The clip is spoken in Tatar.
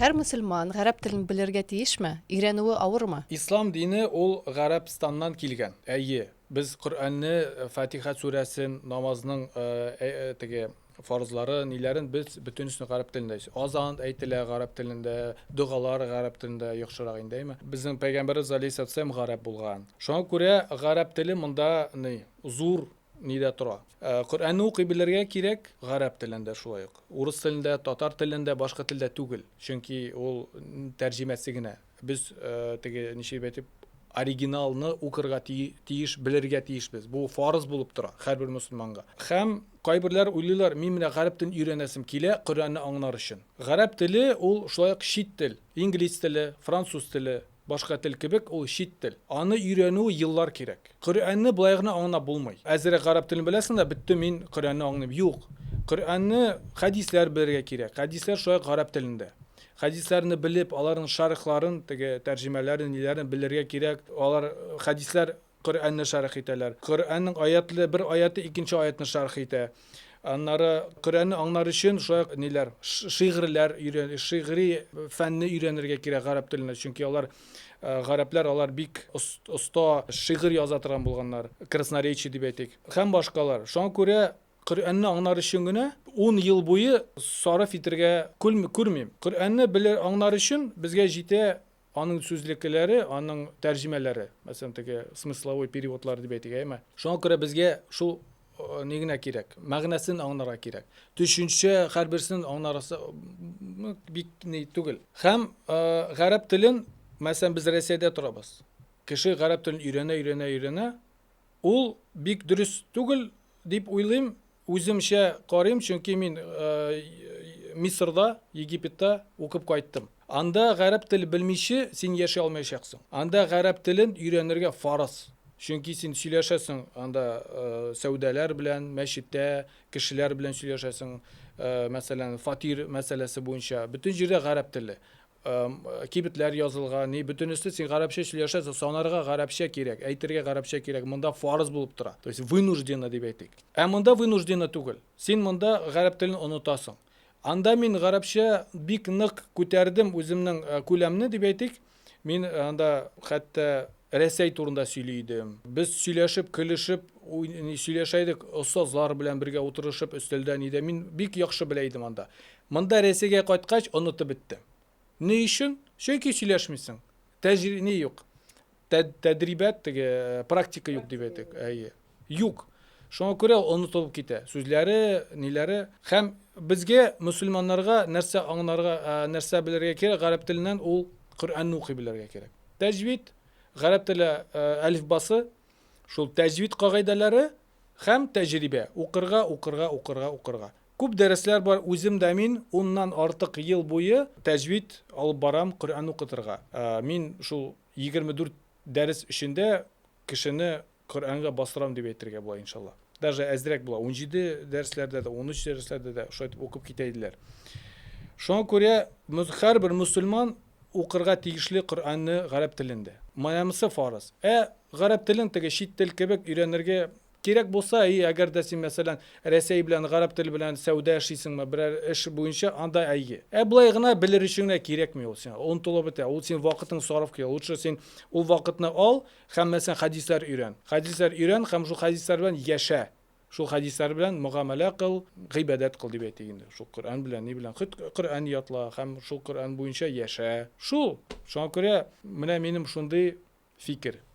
Һәр мөселман гарәп телен белергә тиешме? Өйрәнүе авырмы? İslam dini ol G'arabistondan kelgan. Әйе, biz Qur'onni, Fatiha surasini, namozning tege farzlari, nelerin biz bütünüsünü G'arab tilida. Azan aytilar G'arab tilida, duolar G'arab tilida yaxshiroq indaymi? Bizning payg'ambarimiz alayhissalom G'arab bo'lgan. Shunga ko'ra G'arab tili munda zo'r nida tura. Qur'onni o'qiy bilirga kerak G'arab tilida shulay. Urus tilida, tatar tilida, boshqa tilda tugul. Chunki ol tarjimasigina biz tege nishib aytib originalni o'qirga tiyish, bilirga tiyishmiz. Bu farz bo'lib tura har bir musulmonga. Ham qaybirlar o'ylaylar, men mana g'arab tilini o'rganasim kela, Qur'onni anglar uchun. G'arab tili ol shulay shit til, ingliz tili, fransuz tili, boshqa til kebek ol shit til. Аны o'rganuv yillar kerak. Qur'onni bulayg'ini anglab bo'lmaydi. Azra g'arab tilini bilasizlar, bitta men Qur'onni anglab yo'q. Qur'onni hadislar bilirga kerak. Hadislar shulay g'arab tilida. Hadislarni bilib, onların şarhların, tercümelerini, nelerini bilirge gerek. Onlar hadisler Kur'an'ı şarh ederler. Kur'an'ın ayetleri bir ayeti ikinci ayetini şarh eder. Onları Kur'an'ı anlar için şu neler, şiirler, şiiri fenni öğrenirge gerek Arap diline. Çünkü onlar Garaplar onlar bik usta şiir yazatran bulganlar. Krasnarечий deb aytik. Hem başkalar. Şuna göre Qur'onni anglar uchun 10 yil bo'yi sarf etirga ko'rmayman. Qur'onni bilir anglar uchun bizga jita onun so'zliklari, onun tarjimalari, masalan, smyslovoy переводлар deb aytaymi. Shunga ko'ra bizga shu negina kerak, ma'nosini anglarga kerak. Tushuncha har birisini anglarsa bikni tugul. Ham g'arab tilin, masalan, biz Rossiyada turamiz. Kishi g'arab tilini o'rgana, ul bik durust tugul deb o'ylayman. O'zimcha qarayim, chunki men Misrda, Egiptda o'qib qaytdim. Anda g'arab tili bilmishi sen yashay olmaysan. Anda g'arab tilin o'rganirga farz. Chunki sen сөйләшәсең анда сәүдәләр белән, мәчеттә кешеләр белән сөйләшәсең, мәсәлән, фатир мәсьәләсе буенча бүтән җирдә гәрәп теле. Кибетләр язылган, бүтәнесе син гарәпчә сөйләшәсең, санарга гарәпчә кирәк, әйтергә гарәпчә кирәк. Монда фарз булып тора. То есть вынужденно дип әйтик. Ә монда вынужденно түгел. Син монда гарәп телен онытасың. Анда мин гарәпчә бик нык күтәрдем үземнең күләмне дип әйтик. Мин анда хәтта Рәсәй турында сөйләйдем. Без сөйләшеп, көлешеп, сөйләшәйдек, остазлар белән бергә утырышып өстәлдә нидә. Мин бик яхшы беләйдем анда. Монда Рәсәйгә кайткач онытып беттем. Ни өчен? Чөнки сөйләшмисең. Тәҗрибә юк. Тәдрибат, практика юк дип әйтик. Әйе. Юк. Шуңа күрә онытылып китә. Сүзләре, ниләре. Һәм безгә мөселманнарга нәрсә аңларга, нәрсә белергә кирәк, гәрәп теленнән ул Qur'onni укый белергә кирәк. Тәҗвид, гәрәп теле әлифбасы, шул тәҗвид кагыйдәләре һәм тәҗрибә. Укырга. Күп дәресләр бар, үзем дә мин оннан артык ел буе тәҗвид алып барам Qur'onni укытырга. Мин шул 24 дәрес эчендә кешене Qur'онга бастырам дип әйтергә була иншалла. Даже әзрәк була. 17 дәресләрдә дә, 13 дәресләрдә дә шулай укып китә иделәр. Шуңа күрә һәр бер мөселман укырга тиешле Qur'onni гәрәп телендә. Манамысы фарыз. Гәрәп телен шит тел кебек өйрәнергә кирәк булса, әгәр дә син мәсәлән Рәсәй белән гәрәп тел белән сәүдә эшлисеңме, берәр эш буенча, анда әйе. Булай гына белер өчен кирәкми ул сиңа. Онытылып бетә. Ул син вакытың сарыф кыл. Лучше син ул вакытны ал, һәм мәсәлән хадислар өйрән. Хадислар өйрән һәм шул хадислар белән яшә. Шул хадислар белән мугамәлә кыл, гыйбадат кыл дип әйтик инде. Шул Qur'on белән, ни белән, Qur'on ятла һәм шул Qur'он буенча яшә. Шуңа күрә менә минем шундый фикер.